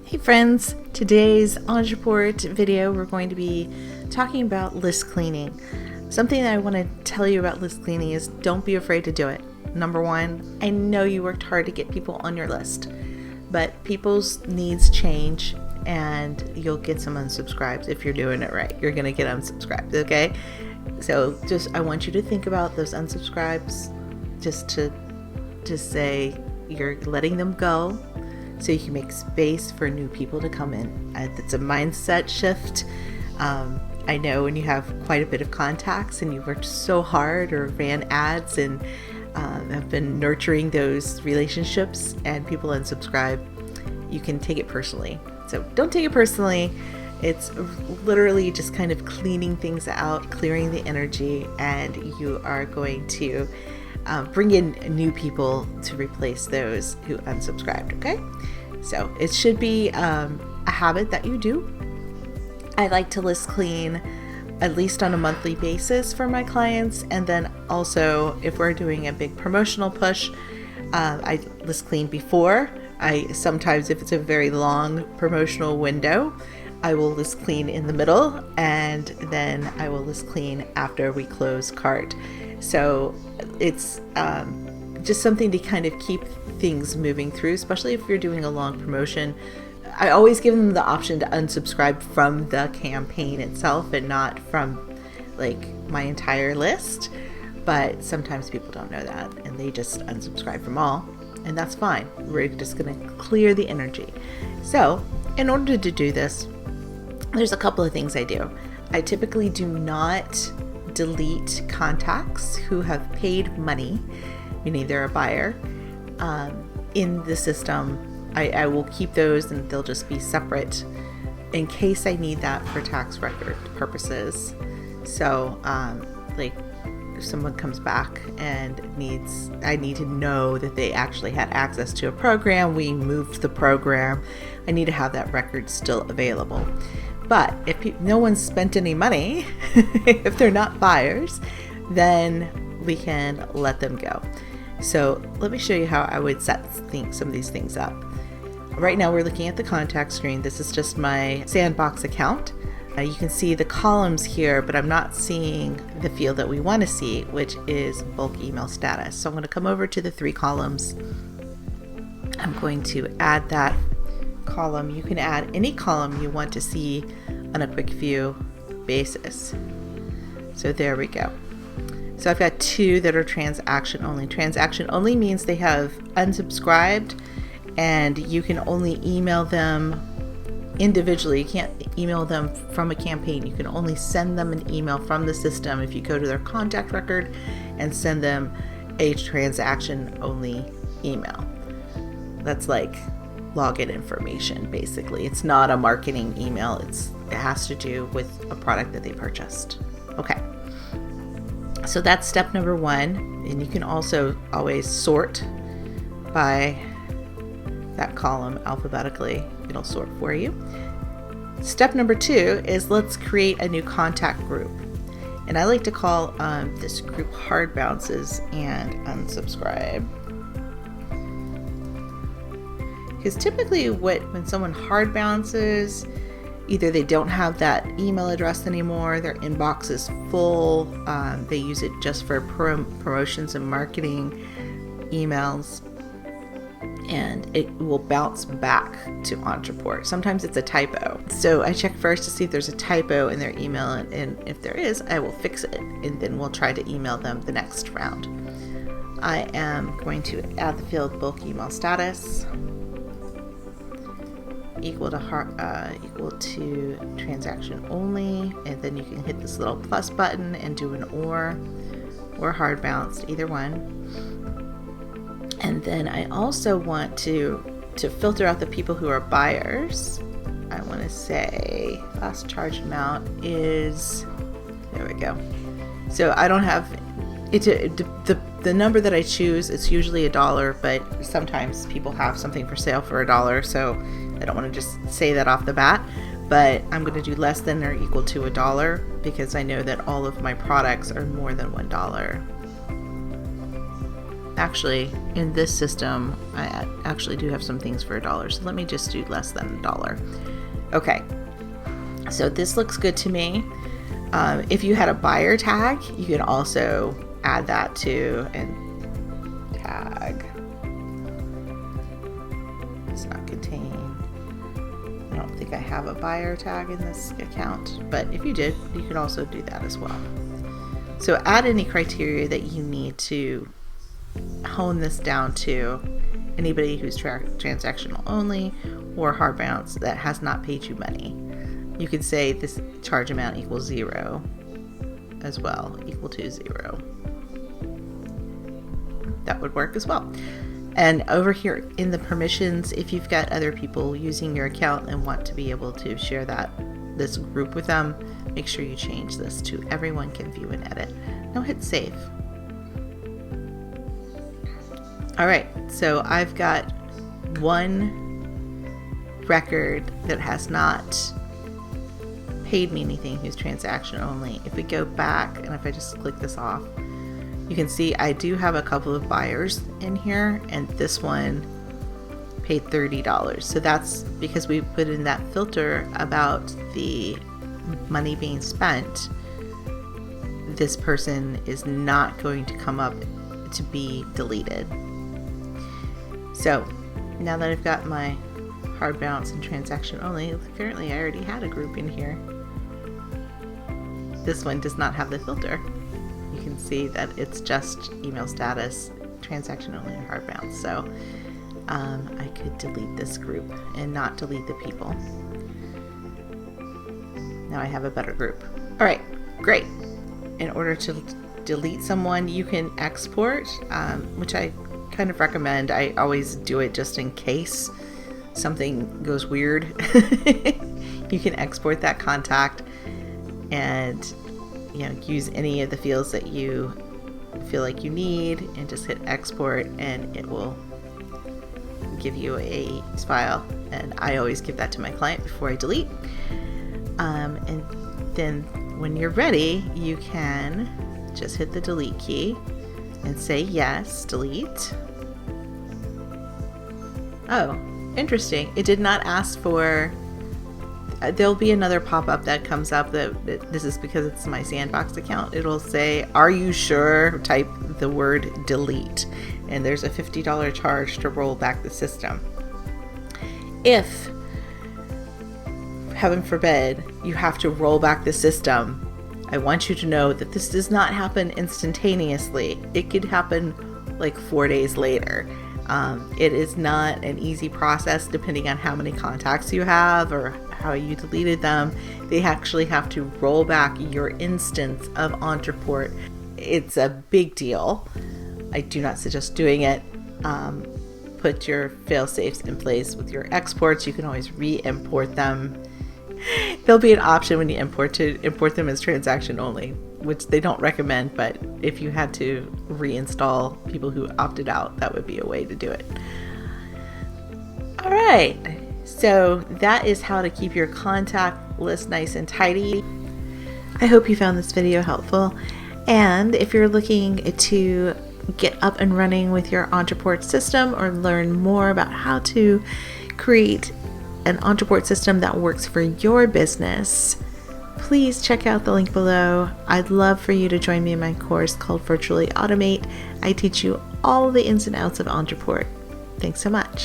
Hey friends, today's Ontraport video we're going to be talking about list cleaning. Something that I want to tell you about list cleaning is don't be afraid to do it. Number one, I know you worked hard to get people on your list, but people's needs change and you'll get some unsubscribes if you're doing it right. You're going to get unsubscribed, okay? So I want you to think about those unsubscribes just to say you're letting them go, so you can make space for new people to come in. It's a mindset shift. I know when you have quite a bit of contacts and you've worked so hard or ran ads and have been nurturing those relationships and people unsubscribe, you can take it personally. So don't take it personally. It's literally just kind of cleaning things out, clearing the energy, and you are going to bring in new people to replace those who unsubscribed, okay? So it should be a habit that you do. I like to list clean at least on a monthly basis for my clients, and then also if we're doing a big promotional push, I list clean before. Sometimes if it's a very long promotional window, I will list clean in the middle, and then I will list clean after we close cart. So it's just something to kind of keep things moving through, especially if you're doing a long promotion. I always give them the option to unsubscribe from the campaign itself and not from like my entire list, but sometimes people don't know that and they just unsubscribe from all, and that's fine. We're just going to clear the energy. So in order to do this, there's a couple of things I do. I typically do not delete contacts who have paid money, meaning they're a buyer, in the system. I will keep those and they'll just be separate in case I need that for tax record purposes. So like if someone comes back and I need to know that they actually had access to a program, we moved the program, I need to have that record still available. But if no one's spent any money, if they're not buyers, then we can let them go. So let me show you how I would set some of these things up. Right now we're looking at the contact screen. This is just my sandbox account. You can see the columns here, but I'm not seeing the field that we want to see, which is bulk email status. So I'm going to come over to the 3 columns. I'm going to add that column. You can add any column you want to see on a quick view basis. So there we go. So I've got 2 that are transaction only. Transaction only means they have unsubscribed and you can only email them individually. You can't email them from a campaign. You can only send them an email from the system if you go to their contact record and send them a transaction only email. That's like login information, basically. It's not a marketing email. It has to do with a product that they purchased. Okay. So that's step number 1. And you can also always sort by that column alphabetically. It'll sort for you. Step number 2 is let's create a new contact group. And I like to call this group hard bounces and unsubscribe. Because typically when someone hard bounces, either they don't have that email address anymore, their inbox is full, they use it just for promotions and marketing emails, and it will bounce back to Ontraport. Sometimes it's a typo. So I check first to see if there's a typo in their email, and if there is, I will fix it, and then we'll try to email them the next round. I am going to add the field bulk email status equal to transaction only, and then you can hit this little plus button and do an or hard bounced, either one. And then I also want to filter out the people who are buyers. I want to say last charge amount is, there we go. So I don't have the number that I choose. It's usually $1, but sometimes people have something for sale for $1, so I don't want to just say that off the bat, but I'm going to do less than or equal to $1 because I know that all of my products are more than $1. actually, in this system, I actually do have some things for $1. So let me just do less than $1. Okay. So this looks good to me. If you had a buyer tag, you can also add that to and tag. It's not contain. I don't think I have a buyer tag in this account, but if you did, you could also do that as well. So add any criteria that you need to hone this down to anybody who's transactional only or hard bounce that has not paid you money. You could say this charge amount equals 0 as well, equal to 0. That would work as well. And over here in the permissions, if you've got other people using your account and want to be able to share this group with them, make sure you change this to everyone can view and edit. Now hit save. All right, so I've got one record that has not paid me anything who's transaction only. If we go back and if I just click this off, you can see I do have a couple of buyers in here, and this one paid $30. So that's because we put in that filter about the money being spent. This person is not going to come up to be deleted. So now that I've got my hard bounce and transaction only, apparently I already had a group in here. This one does not have the filter. You can see that it's just email status, transaction only, and hard bounce. So I could delete this group and not delete the people. Now I have a better group. All right, great. In order to delete someone, you can export, which I kind of recommend. I always do it just in case something goes weird. You can export that contact and use any of the fields that you feel like you need and just hit export, and it will give you a file. And I always give that to my client before I delete. And then when you're ready, you can just hit the delete key and say yes, delete. Oh, interesting. It did not ask for, there'll be another pop-up that comes up that this is because it's my Sandbox account. It'll say, are you sure? Type the word delete. And there's a $50 charge to roll back the system. If, heaven forbid, you have to roll back the system, I want you to know that this does not happen instantaneously. It could happen like 4 days later. It is not an easy process depending on how many contacts you have or how you deleted them. They actually have to roll back your instance of Ontraport. It's a big deal. I do not suggest doing it. Put your fail safes in place with your exports. You can always re-import them. There'll be an option when you import them as transaction only, which they don't recommend, but if you had to reinstall people who opted out, that would be a way to do it. All right, so that is how to keep your contact list nice and tidy. I hope you found this video helpful, and if you're looking to get up and running with your Ontraport system or learn more about how to create an Ontraport system that works for your business, please check out the link below. I'd love for you to join me in my course called Virtually Automate. I teach you all the ins and outs of Ontraport. Thanks so much.